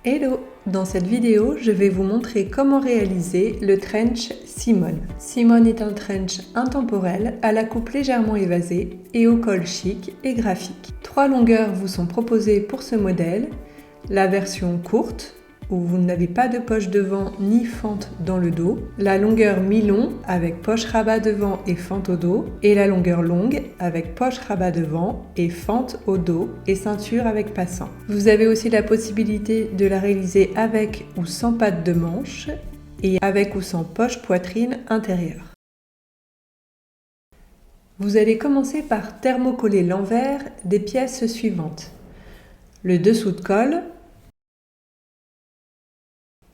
Hello! Dans cette vidéo, je vais vous montrer comment réaliser le trench Simone. Simone est un trench intemporel à la coupe légèrement évasée et au col chic et graphique. 3 longueurs vous sont proposées pour ce modèle. La version courte, où vous n'avez pas de poche devant ni fente dans le dos, la longueur mi-long avec poche rabat devant et fente au dos, et la longueur longue avec poche rabat devant et fente au dos et ceinture avec passant. Vous avez aussi la possibilité de la réaliser avec ou sans patte de manche et avec ou sans poche poitrine intérieure. Vous allez commencer par thermocoller l'envers des pièces suivantes: le dessous de col,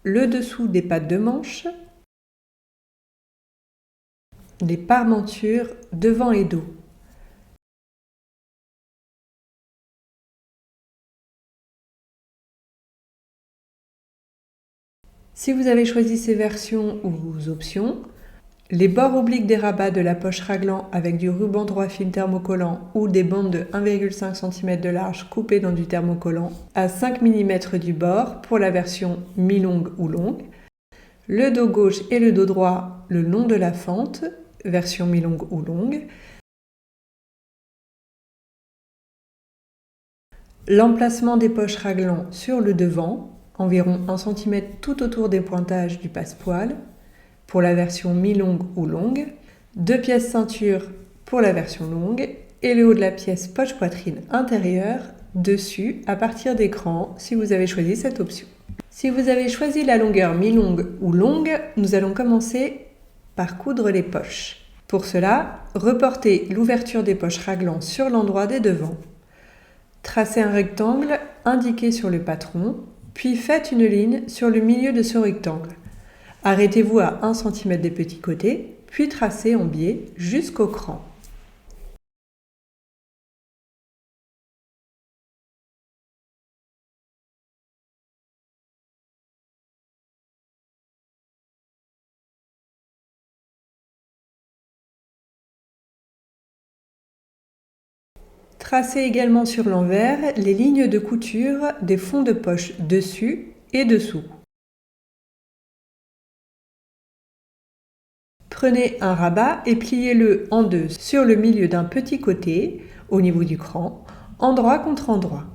le dessous des pattes de manche, les parmentures devant et dos. Si vous avez choisi ces versions ou options, les bords obliques des rabats de la poche raglan avec du ruban droit fil thermocollant ou des bandes de 1,5 cm de large coupées dans du thermocollant à 5 mm du bord pour la version mi-longue ou longue, le dos gauche et le dos droit le long de la fente, version mi-longue ou longue, l'emplacement des poches raglan sur le devant, environ 1 cm tout autour des pointages du passepoil, pour la version mi-longue ou longue, 2 pièces ceinture pour la version longue, et le haut de la pièce poche poitrine intérieure dessus à partir d'écran si vous avez choisi cette option. Si vous avez choisi la longueur mi-longue ou longue, nous allons commencer par coudre les poches. Pour cela, reportez l'ouverture des poches raglan sur l'endroit des devants. Tracez un rectangle indiqué sur le patron, puis faites une ligne sur le milieu de ce rectangle. Arrêtez-vous à 1 cm des petits côtés, puis tracez en biais jusqu'au cran. Tracez également sur l'envers les lignes de couture des fonds de poche dessus et dessous. Prenez un rabat et pliez-le en deux sur le milieu d'un petit côté, au niveau du cran, endroit contre endroit.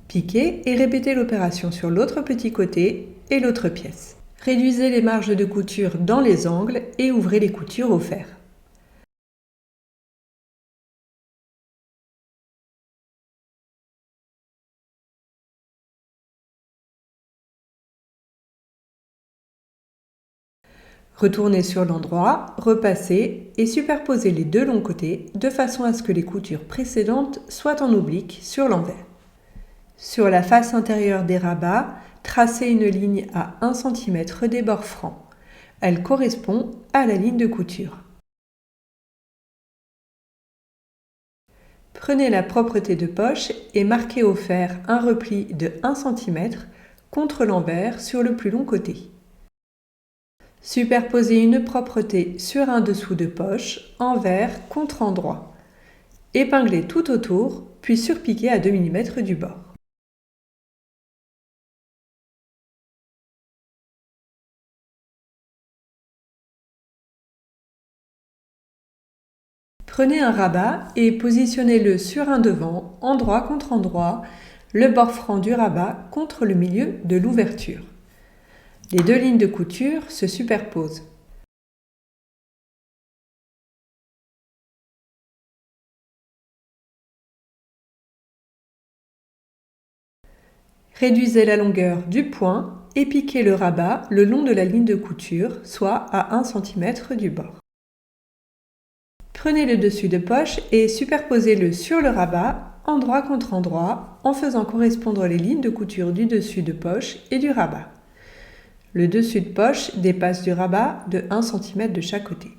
Piquez et répétez l'opération sur l'autre petit côté et l'autre pièce. Réduisez les marges de couture dans les angles et ouvrez les coutures au fer. Retournez sur l'endroit, repassez et superposez les deux longs côtés de façon à ce que les coutures précédentes soient en oblique sur l'envers. Sur la face intérieure des rabats, tracez une ligne à 1 cm des bords francs. Elle correspond à la ligne de couture. Prenez la propreté de poche et marquez au fer un repli de 1 cm contre l'envers sur le plus long côté. Superposez une propreté sur un dessous de poche, envers contre endroit. Épinglez tout autour, puis surpiquez à 2 mm du bord. Prenez un rabat et positionnez-le sur un devant, endroit contre endroit, le bord franc du rabat contre le milieu de l'ouverture. Les deux lignes de couture se superposent. Réduisez la longueur du point et piquez le rabat le long de la ligne de couture, soit à 1 cm du bord. Prenez le dessus de poche et superposez-le sur le rabat, endroit contre endroit, en faisant correspondre les lignes de couture du dessus de poche et du rabat. Le dessus de poche dépasse du rabat de 1 cm de chaque côté.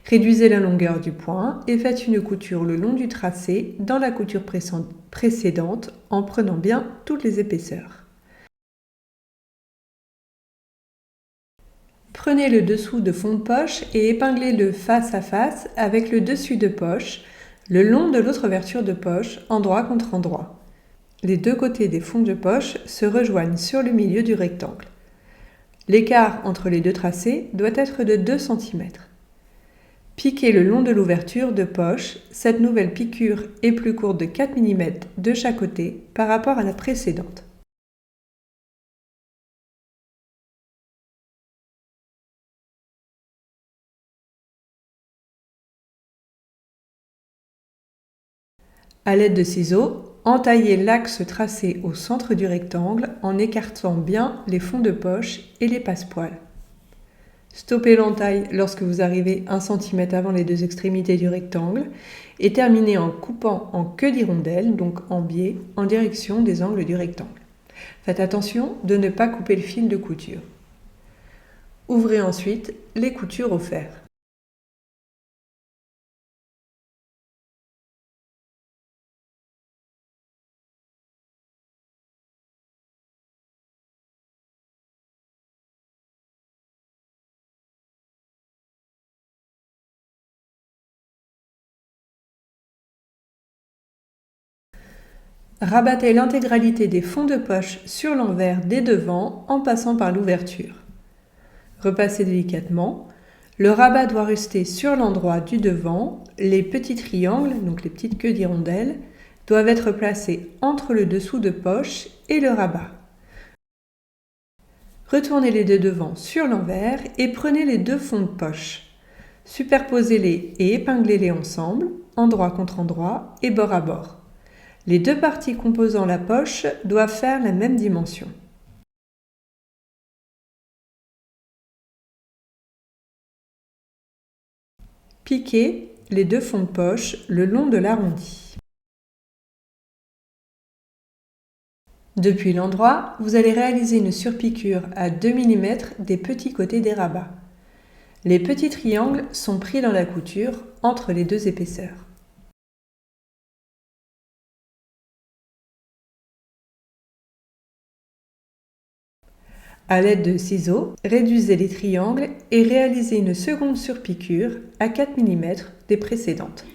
Réduisez la longueur du point et faites une couture le long du tracé dans la couture précédente en prenant bien toutes les épaisseurs. Prenez le dessous de fond de poche et épinglez-le face à face avec le dessus de poche le long de l'autre ouverture de poche, endroit contre endroit. Les deux côtés des fonds de poche se rejoignent sur le milieu du rectangle. L'écart entre les deux tracés doit être de 2 cm. Piquez le long de l'ouverture de poche. Cette nouvelle piqûre est plus courte de 4 mm de chaque côté par rapport à la précédente. À l'aide de ciseaux, entaillez l'axe tracé au centre du rectangle en écartant bien les fonds de poche et les passepoils. Stoppez l'entaille lorsque vous arrivez 1 cm avant les deux extrémités du rectangle et terminez en coupant en queue d'hirondelle, donc en biais, en direction des angles du rectangle. Faites attention de ne pas couper le fil de couture. Ouvrez ensuite les coutures au fer. Rabattez l'intégralité des fonds de poche sur l'envers des devants en passant par l'ouverture. Repassez délicatement. Le rabat doit rester sur l'endroit du devant. Les petits triangles, donc les petites queues d'hirondelle, doivent être placés entre le dessous de poche et le rabat. Retournez les deux devants sur l'envers et prenez les deux fonds de poche. Superposez-les et épinglez-les ensemble, endroit contre endroit et bord à bord. Les deux parties composant la poche doivent faire la même dimension. Piquez les deux fonds de poche le long de l'arrondi. Depuis l'endroit, vous allez réaliser une surpiqûre à 2 mm des petits côtés des rabats. Les petits triangles sont pris dans la couture entre les deux épaisseurs. À l'aide de ciseaux, réduisez les triangles et réalisez une seconde surpiqûre à 4 mm des précédentes.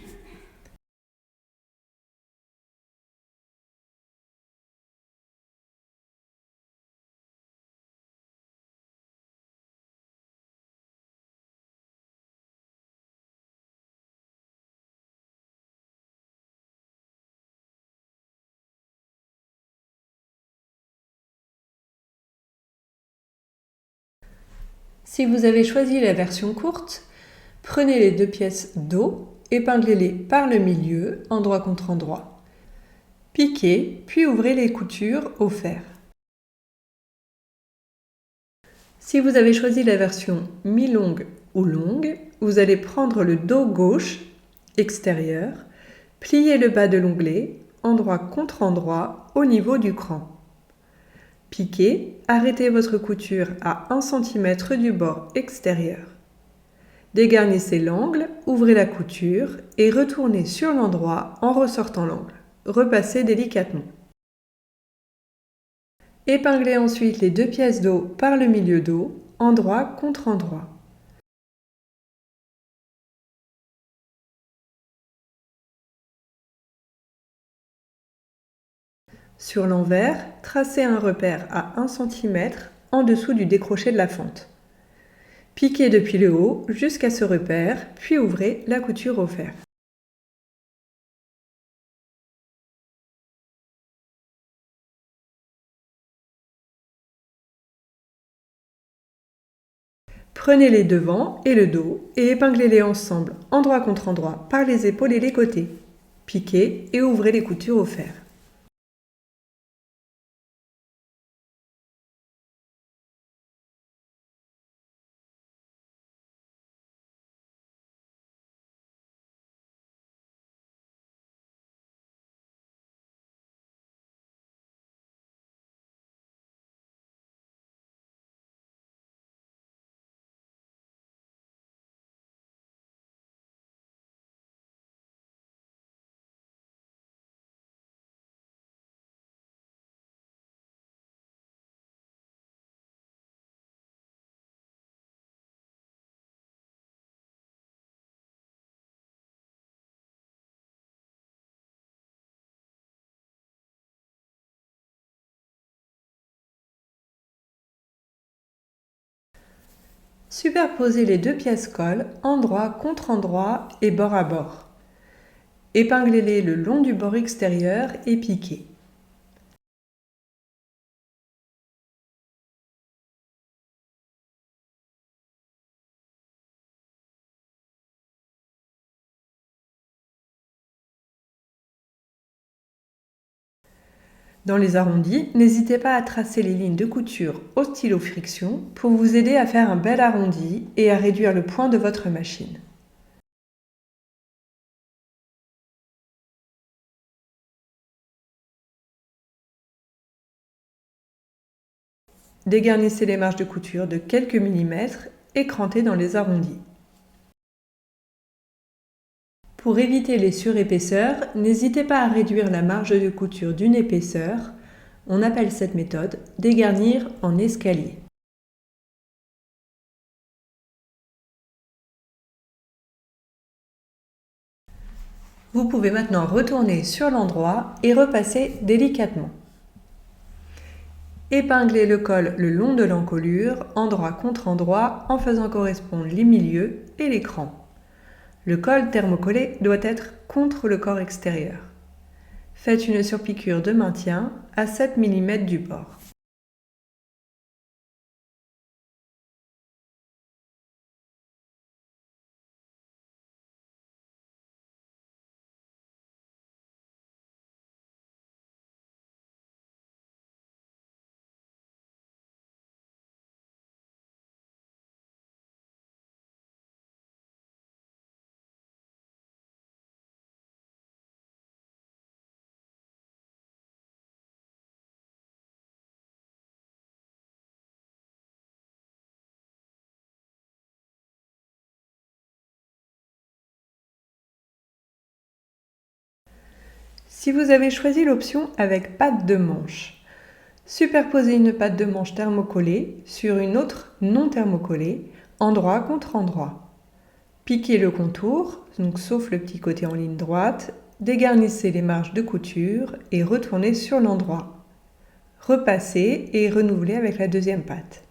Si vous avez choisi la version courte, prenez les deux pièces dos, épinglez-les par le milieu, endroit contre endroit. Piquez, puis ouvrez les coutures au fer. Si vous avez choisi la version mi-longue ou longue, vous allez prendre le dos gauche, extérieur, plier le bas de l'onglet, endroit contre endroit, au niveau du cran. Piquez, arrêtez votre couture à 1 cm du bord extérieur. Dégarnissez l'angle, ouvrez la couture et retournez sur l'endroit en ressortant l'angle. Repassez délicatement. Épinglez ensuite les deux pièces dos par le milieu dos, endroit contre endroit. Sur l'envers, tracez un repère à 1 cm en dessous du décroché de la fente. Piquez depuis le haut jusqu'à ce repère, puis ouvrez la couture au fer. Prenez les devants et le dos et épinglez-les ensemble, endroit contre endroit, par les épaules et les côtés. Piquez et ouvrez les coutures au fer. Superposez les deux pièces colle, endroit contre endroit et bord à bord. Épinglez-les le long du bord extérieur et piquez. Dans les arrondis, n'hésitez pas à tracer les lignes de couture au stylo friction pour vous aider à faire un bel arrondi et à réduire le point de votre machine. Dégarnissez les marges de couture de quelques millimètres et crantez dans les arrondis. Pour éviter les surépaisseurs, n'hésitez pas à réduire la marge de couture d'une épaisseur. On appelle cette méthode dégarnir en escalier. Vous pouvez maintenant retourner sur l'endroit et repasser délicatement. Épinglez le col le long de l'encolure, endroit contre endroit, en faisant correspondre les milieux et l'écran. Le col thermocollé doit être contre le corps extérieur. Faites une surpiqûre de maintien à 7 mm du bord. Si vous avez choisi l'option avec patte de manche, superposez une patte de manche thermocollée sur une autre non thermocollée, endroit contre endroit. Piquez le contour, donc sauf le petit côté en ligne droite, dégarnissez les marges de couture et retournez sur l'endroit. Repassez et renouvelez avec la deuxième patte.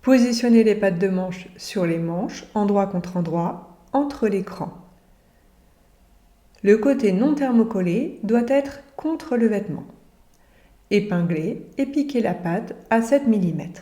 Positionnez les pattes de manche sur les manches, endroit contre endroit, entre les crans. Le côté non thermocollé doit être contre le vêtement. Épinglez et piquez la patte à 7 mm.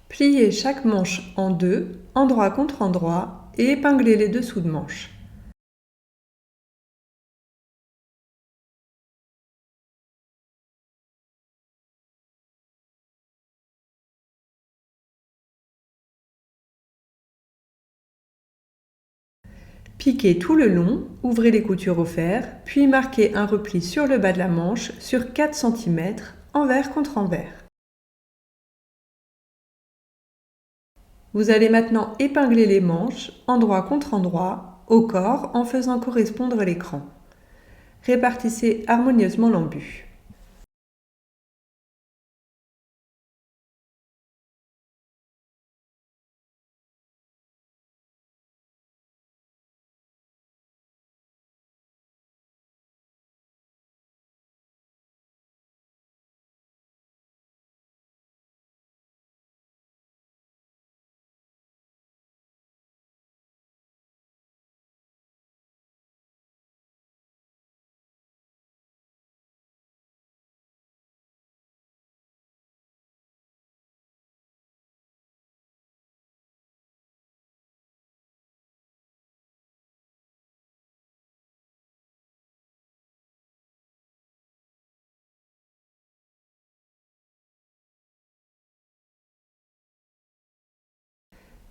Pliez chaque manche en deux, endroit contre endroit, et épinglez les dessous de manche. Piquez tout le long, ouvrez les coutures au fer, puis marquez un repli sur le bas de la manche sur 4 cm, envers contre envers. Vous allez maintenant épingler les manches, endroit contre endroit, au corps en faisant correspondre l'écran. Répartissez harmonieusement l'embut.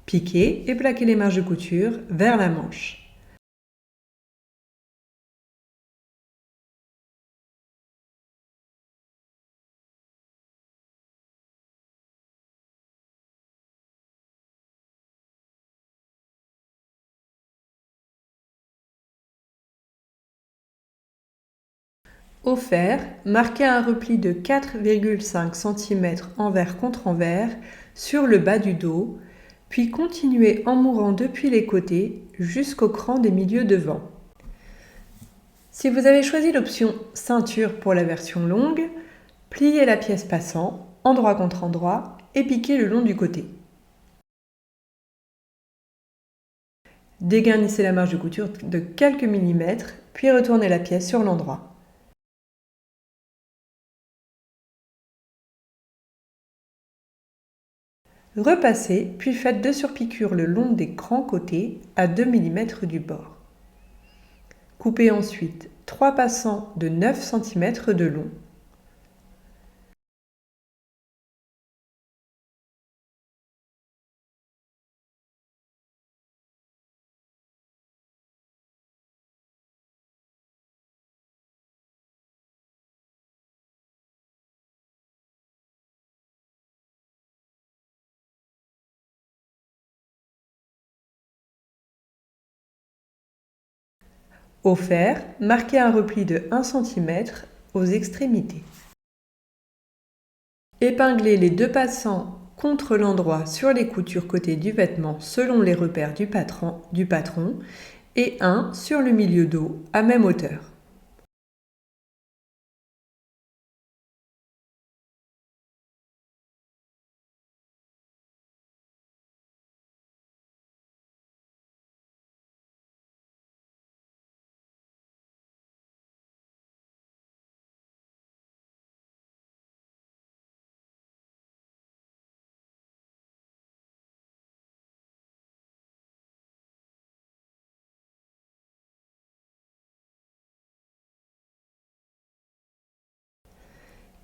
Piquez et plaquez les marges de couture vers la manche. Au fer, marquez un repli de 4,5 cm envers contre envers sur le bas du dos, puis continuez en mourant depuis les côtés jusqu'au cran des milieux devant. Si vous avez choisi l'option ceinture pour la version longue, pliez la pièce passant, endroit contre endroit, et piquez le long du côté. Dégarnissez la marge de couture de quelques millimètres, puis retournez la pièce sur l'endroit. Repassez, puis faites 2 surpiqûres le long des grands côtés à 2 mm du bord. Coupez ensuite 3 passants de 9 cm de long. Au fer, marquez un repli de 1 cm aux extrémités. Épinglez les 2 passants contre l'endroit sur les coutures côté du vêtement selon les repères du patron et un sur le milieu dos à même hauteur.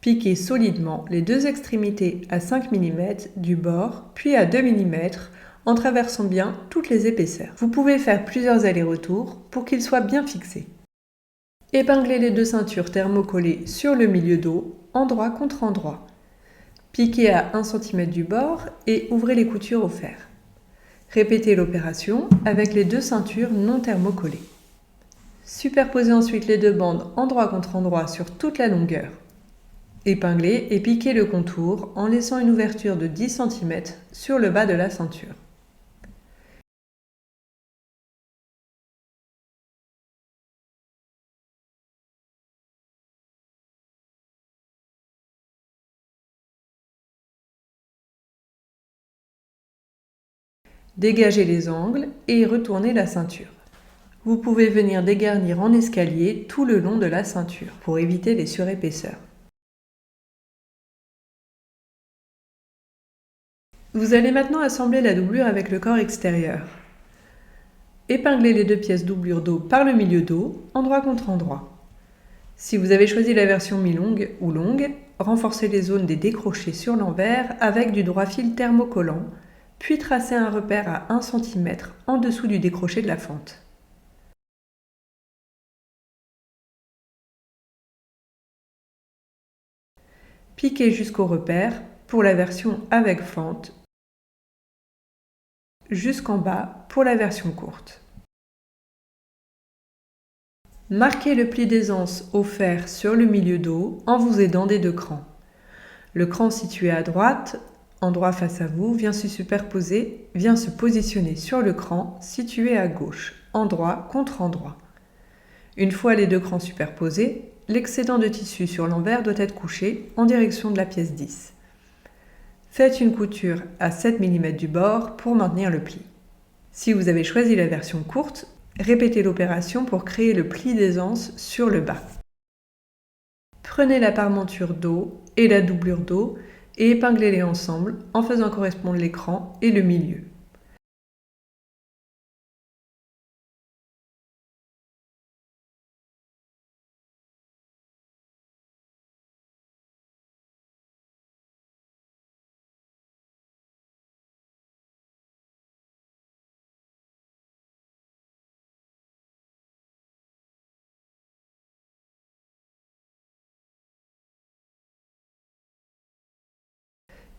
Piquez solidement les 2 extrémités à 5 mm du bord, puis à 2 mm en traversant bien toutes les épaisseurs. Vous pouvez faire plusieurs allers-retours pour qu'ils soient bien fixés. Épinglez les 2 ceintures thermocollées sur le milieu dos, endroit contre endroit. Piquez à 1 cm du bord et ouvrez les coutures au fer. Répétez l'opération avec les 2 ceintures non thermocollées. Superposez ensuite les 2 bandes endroit contre endroit sur toute la longueur. Épinglez et piquez le contour en laissant une ouverture de 10 cm sur le bas de la ceinture. Dégagez les angles et retournez la ceinture. Vous pouvez venir dégarnir en escalier tout le long de la ceinture pour éviter les surépaisseurs. Vous allez maintenant assembler la doublure avec le corps extérieur. Épinglez les 2 pièces doublure dos par le milieu dos, endroit contre endroit. Si vous avez choisi la version mi-longue ou longue, renforcez les zones des décrochés sur l'envers avec du droit fil thermocollant, puis tracez un repère à 1 cm en dessous du décroché de la fente. Piquez jusqu'au repère pour la version avec fente, jusqu'en bas pour la version courte. Marquez le pli d'aisance au fer sur le milieu dos en vous aidant des 2 crans. Le cran situé à droite, endroit face à vous, vient se positionner sur le cran situé à gauche, endroit contre endroit. Une fois les 2 crans superposés, l'excédent de tissu sur l'envers doit être couché en direction de la pièce 10. Faites une couture à 7 mm du bord pour maintenir le pli. Si vous avez choisi la version courte, répétez l'opération pour créer le pli d'aisance sur le bas. Prenez la parmenture dos et la doublure dos et épinglez-les ensemble en faisant correspondre l'écran et le milieu.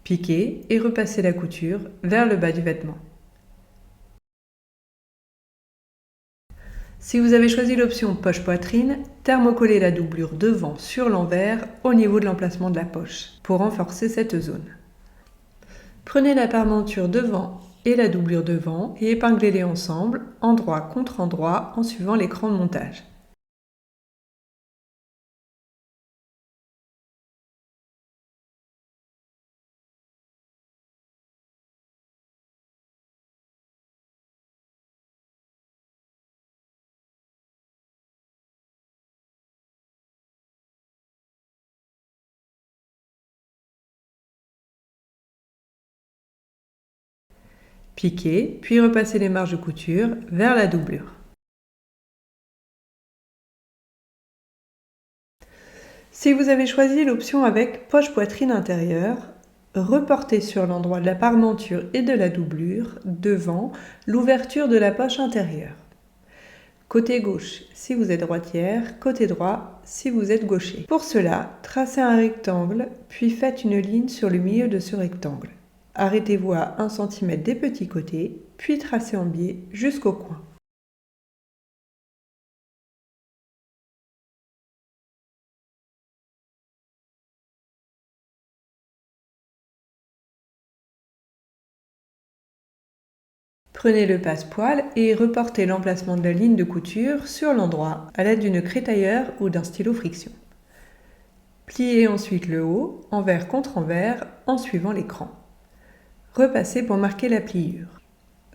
Piquez et repassez la couture vers le bas du vêtement. Si vous avez choisi l'option poche poitrine, thermocollez la doublure devant sur l'envers au niveau de l'emplacement de la poche pour renforcer cette zone. Prenez la parementure devant et la doublure devant et épinglez-les ensemble, endroit contre endroit, en suivant l'écran de montage. Piquez, puis repassez les marges de couture vers la doublure. Si vous avez choisi l'option avec poche poitrine intérieure, reportez sur l'endroit de la parementure et de la doublure, devant, l'ouverture de la poche intérieure. Côté gauche si vous êtes droitière, côté droit si vous êtes gaucher. Pour cela, tracez un rectangle, puis faites une ligne sur le milieu de ce rectangle. Arrêtez-vous à 1 cm des petits côtés, puis tracez en biais jusqu'au coin. Prenez le passepoil et reportez l'emplacement de la ligne de couture sur l'endroit à l'aide d'une craie tailleur ou d'un stylo friction. Pliez ensuite le haut, envers contre envers, en suivant l'écran. Repassez pour marquer la pliure.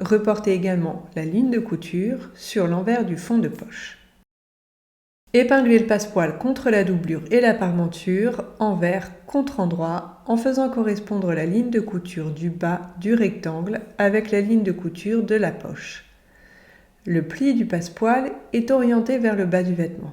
Reportez également la ligne de couture sur l'envers du fond de poche. Épinglez le passepoil contre la doublure et la parementure, envers contre endroit, en faisant correspondre la ligne de couture du bas du rectangle avec la ligne de couture de la poche. Le pli du passepoil est orienté vers le bas du vêtement.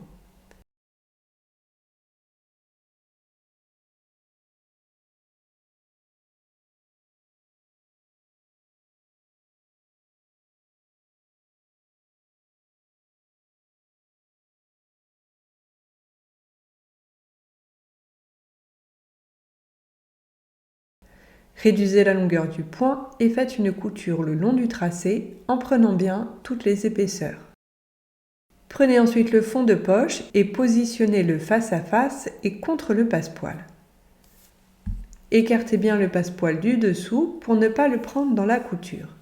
Réduisez la longueur du point et faites une couture le long du tracé en prenant bien toutes les épaisseurs. Prenez ensuite le fond de poche et positionnez-le face à face et contre le passepoil. Écartez bien le passepoil du dessous pour ne pas le prendre dans la couture.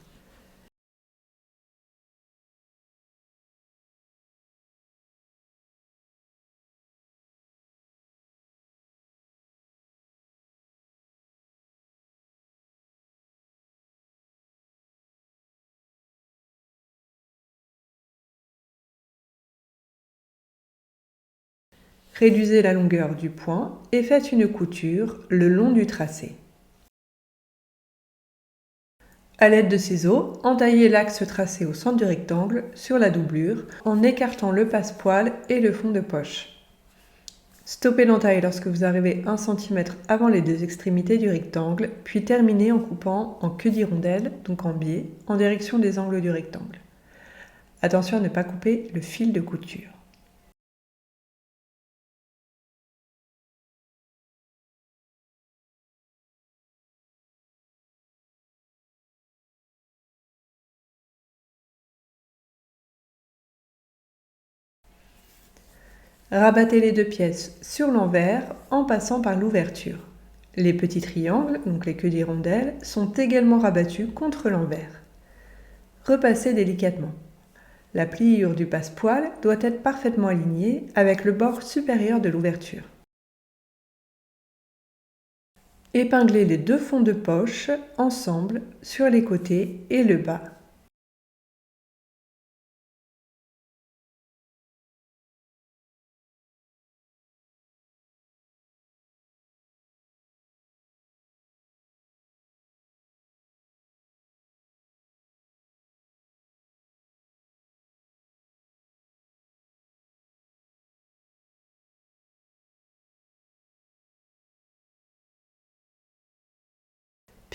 Réduisez la longueur du point et faites une couture le long du tracé. À l'aide de ciseaux, entaillez l'axe tracé au centre du rectangle sur la doublure en écartant le passepoil et le fond de poche. Stoppez l'entaille lorsque vous arrivez 1 cm avant les deux extrémités du rectangle, puis terminez en coupant en queue d'hirondelle, donc en biais, en direction des angles du rectangle. Attention à ne pas couper le fil de couture. Rabattez les deux pièces sur l'envers en passant par l'ouverture. Les petits triangles, donc les queues d'hirondelle, sont également rabattus contre l'envers. Repassez délicatement. La pliure du passepoil doit être parfaitement alignée avec le bord supérieur de l'ouverture. Épinglez les deux fonds de poche ensemble sur les côtés et le bas.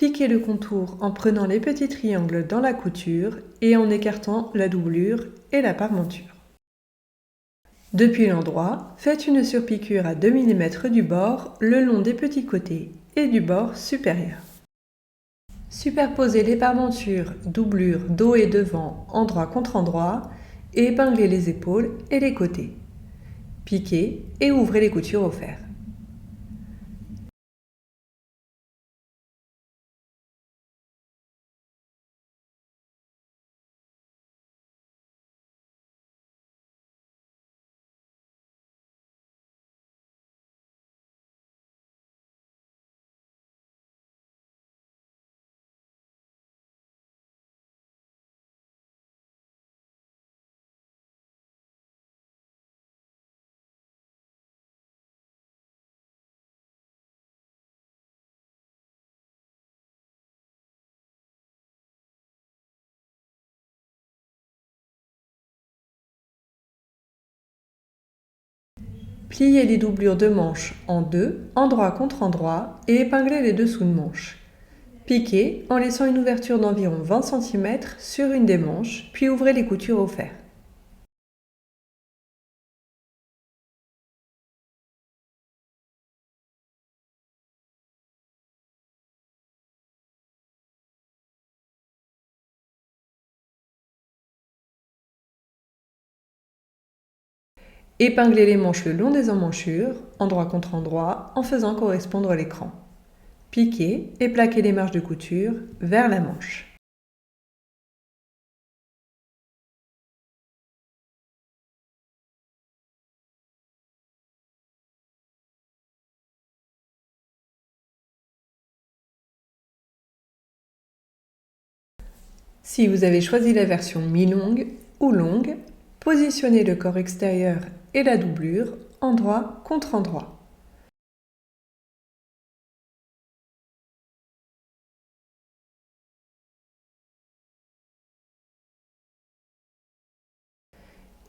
Piquez le contour en prenant les petits triangles dans la couture et en écartant la doublure et la parementure. Depuis l'endroit, faites une surpiqûre à 2 mm du bord le long des petits côtés et du bord supérieur. Superposez les parmentures, doublures, dos et devant, endroit contre endroit, et épinglez les épaules et les côtés. Piquez et ouvrez les coutures au fer. Pliez les doublures de manches en deux, endroit contre endroit, et épinglez les dessous de manches. Piquez en laissant une ouverture d'environ 20 cm sur une des manches, puis ouvrez les coutures au fer. Épinglez les manches le long des emmanchures, endroit contre endroit, en faisant correspondre l'écran. Piquez et plaquez les marges de couture vers la manche. Si vous avez choisi la version mi-longue ou longue, positionnez le corps extérieur et la doublure endroit contre endroit.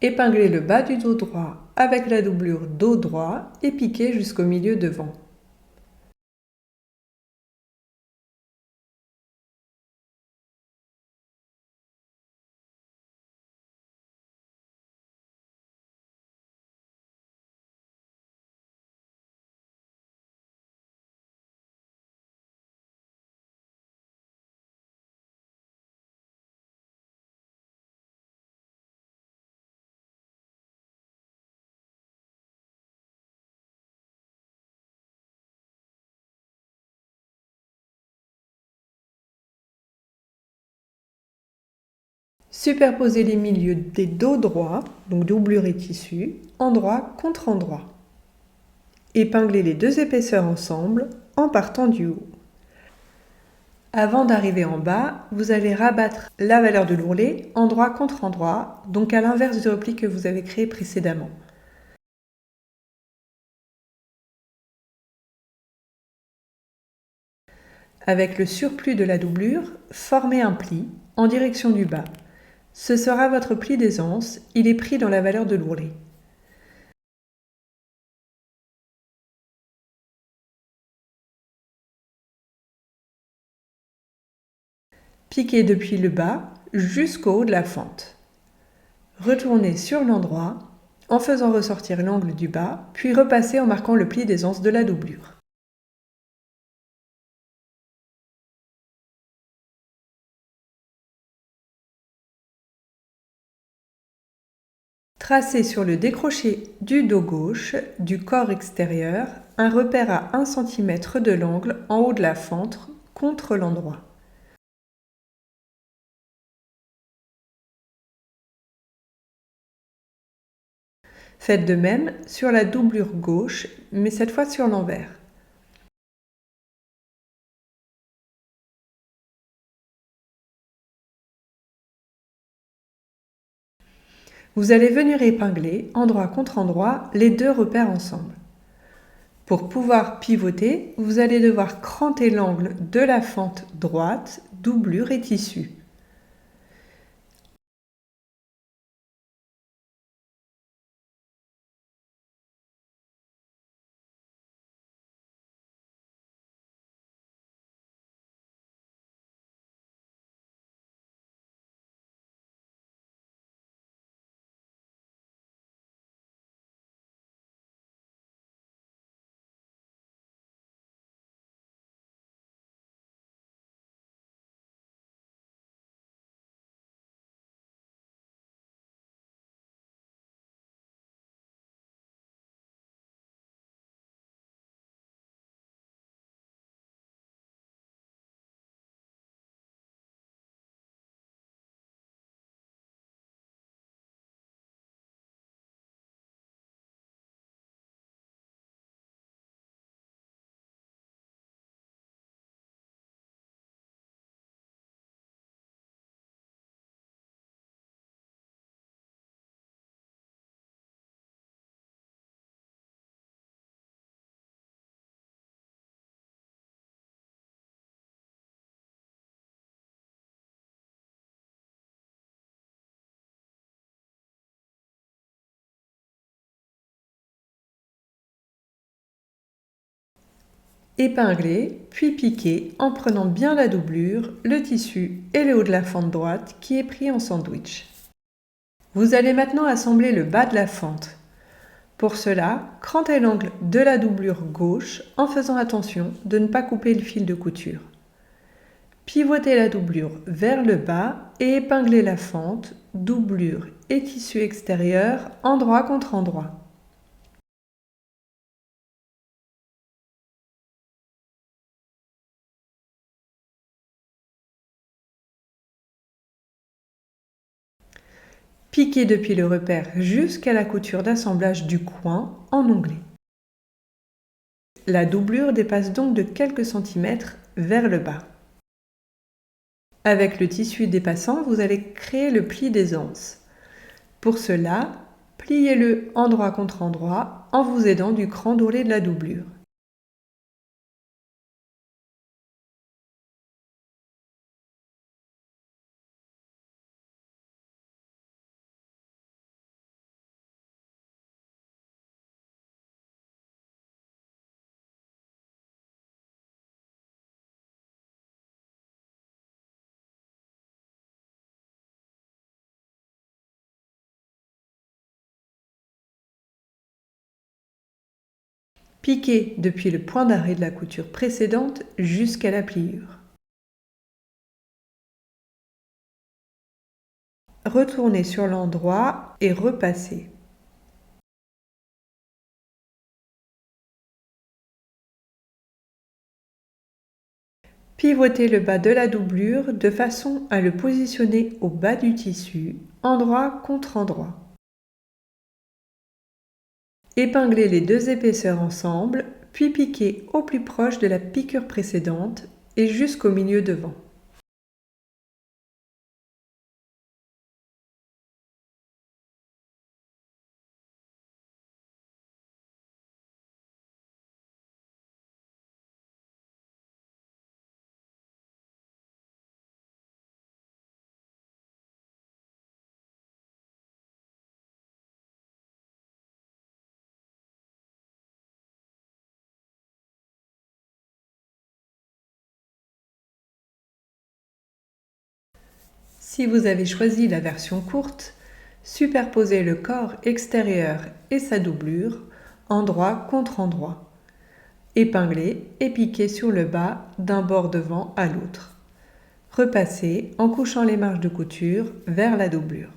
Épinglez le bas du dos droit avec la doublure dos droit et piquez jusqu'au milieu devant. Superposez les milieux des dos droits, donc doublure et tissu, endroit contre endroit. Épinglez les deux épaisseurs ensemble en partant du haut. Avant d'arriver en bas, vous allez rabattre la valeur de l'ourlet endroit contre endroit, donc à l'inverse du repli que vous avez créé précédemment. Avec le surplus de la doublure, formez un pli en direction du bas. Ce sera votre pli d'aisance, il est pris dans la valeur de l'ourlet. Piquez depuis le bas jusqu'au haut de la fente. Retournez sur l'endroit en faisant ressortir l'angle du bas, puis repassez en marquant le pli d'aisance de la doublure. Tracez sur le décroché du dos gauche du corps extérieur un repère à 1 cm de l'angle en haut de la fente contre l'endroit. Faites de même sur la doublure gauche, mais cette fois sur l'envers. Vous allez venir épingler, endroit contre endroit, les deux repères ensemble. Pour pouvoir pivoter, vous allez devoir cranter l'angle de la fente droite, doublure et tissu. Épingler, puis piquer en prenant bien la doublure, le tissu et le haut de la fente droite qui est pris en sandwich. Vous allez maintenant assembler le bas de la fente. Pour cela, crantez l'angle de la doublure gauche en faisant attention de ne pas couper le fil de couture. Pivotez la doublure vers le bas et épinglez la fente, doublure et tissu extérieur endroit contre endroit. Piquez depuis le repère jusqu'à la couture d'assemblage du coin en onglet. La doublure dépasse donc de quelques centimètres vers le bas. Avec le tissu dépassant, vous allez créer le pli des anses. Pour cela, pliez-le endroit contre endroit en vous aidant du cran d'ourlet de la doublure. Piquez depuis le point d'arrêt de la couture précédente jusqu'à la pliure. Retournez sur l'endroit et repassez. Pivotez le bas de la doublure de façon à le positionner au bas du tissu, endroit contre endroit. Épinglez les deux épaisseurs ensemble, puis piquez au plus proche de la piqûre précédente et jusqu'au milieu devant. Si vous avez choisi la version courte, superposez le corps extérieur et sa doublure, endroit contre endroit. Épinglez et piquez sur le bas d'un bord devant à l'autre. Repassez en couchant les marges de couture vers la doublure.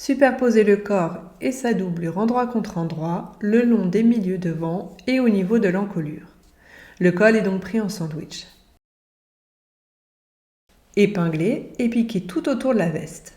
Superposez le corps et sa doublure endroit contre endroit le long des milieux devant et au niveau de l'encolure. Le col est donc pris en sandwich. Épinglez et piquez tout autour de la veste.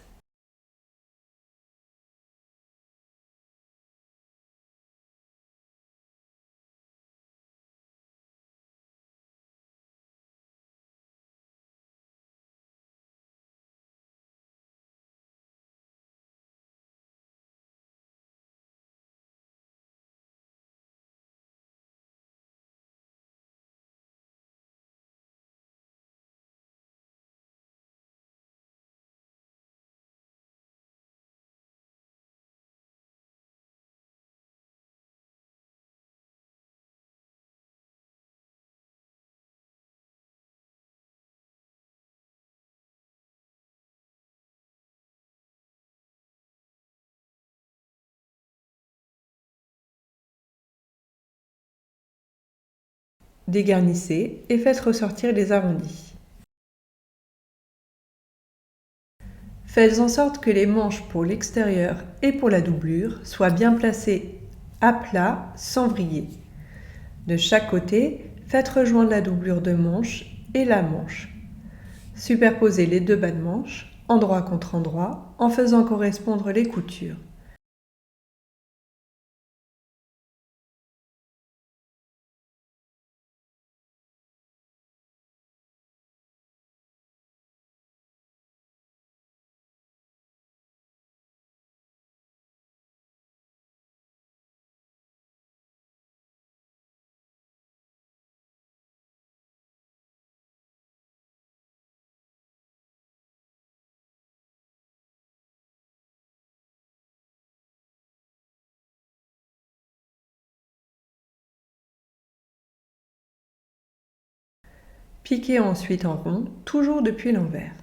Dégarnissez et faites ressortir les arrondis. Faites en sorte que les manches pour l'extérieur et pour la doublure soient bien placées à plat sans vriller. De chaque côté, faites rejoindre la doublure de manche et la manche. Superposez les deux bas de manche, endroit contre endroit, en faisant correspondre les coutures. Piquez ensuite en rond, toujours depuis l'envers.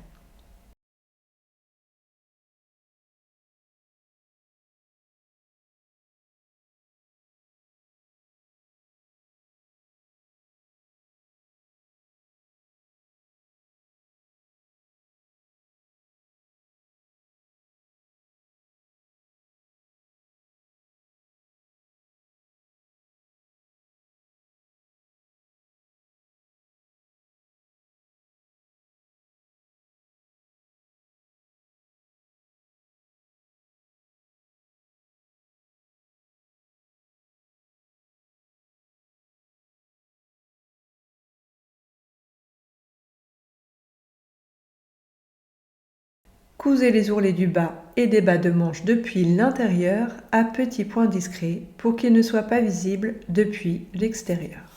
Cousez les ourlets du bas et des bas de manche depuis l'intérieur à petits points discrets pour qu'ils ne soient pas visibles depuis l'extérieur.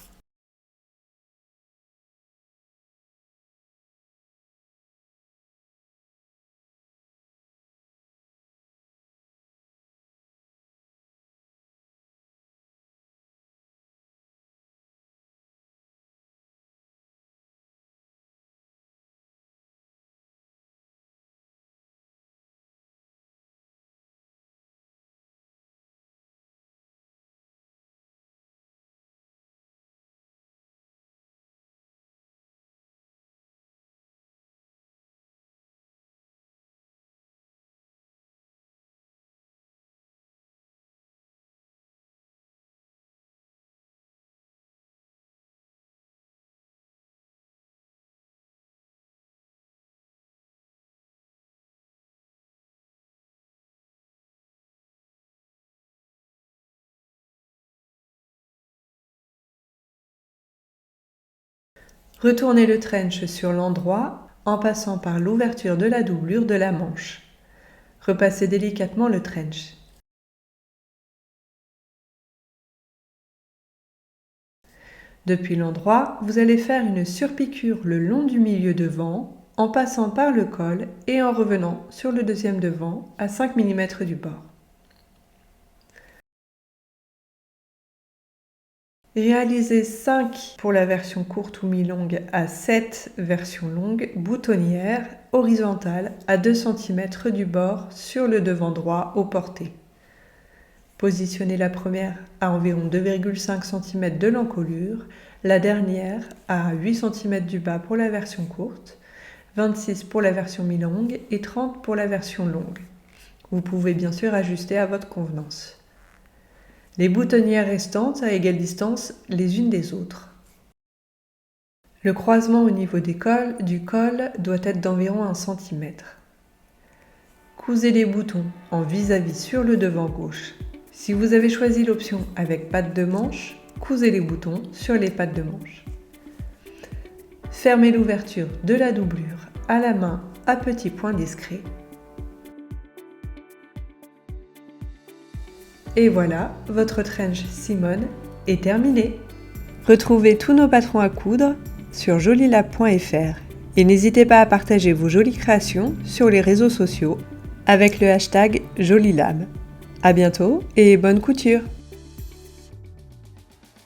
Retournez le trench sur l'endroit en passant par l'ouverture de la doublure de la manche. Repassez délicatement le trench. Depuis l'endroit, vous allez faire une surpiqûre le long du milieu devant en passant par le col et en revenant sur le deuxième devant à 5 mm du bord. Réalisez 5 pour la version courte ou mi-longue à 7 version longue boutonnières horizontales à 2 cm du bord sur le devant droit au porté. Positionnez la première à environ 2,5 cm de l'encolure, la dernière à 8 cm du bas pour la version courte, 26 pour la version mi-longue et 30 pour la version longue. Vous pouvez bien sûr ajuster à votre convenance. Les boutonnières restantes à égale distance les unes des autres. Le croisement au niveau du col doit être d'environ 1 cm. Cousez les boutons en vis-à-vis sur le devant gauche. Si vous avez choisi l'option avec pattes de manche, cousez les boutons sur les pattes de manche. Fermez l'ouverture de la doublure à la main à petits points discrets. Et voilà, votre trench Simone est terminé. Retrouvez tous nos patrons à coudre sur jolilab.fr et n'hésitez pas à partager vos jolies créations sur les réseaux sociaux avec le hashtag Jolilab. À bientôt et bonne couture!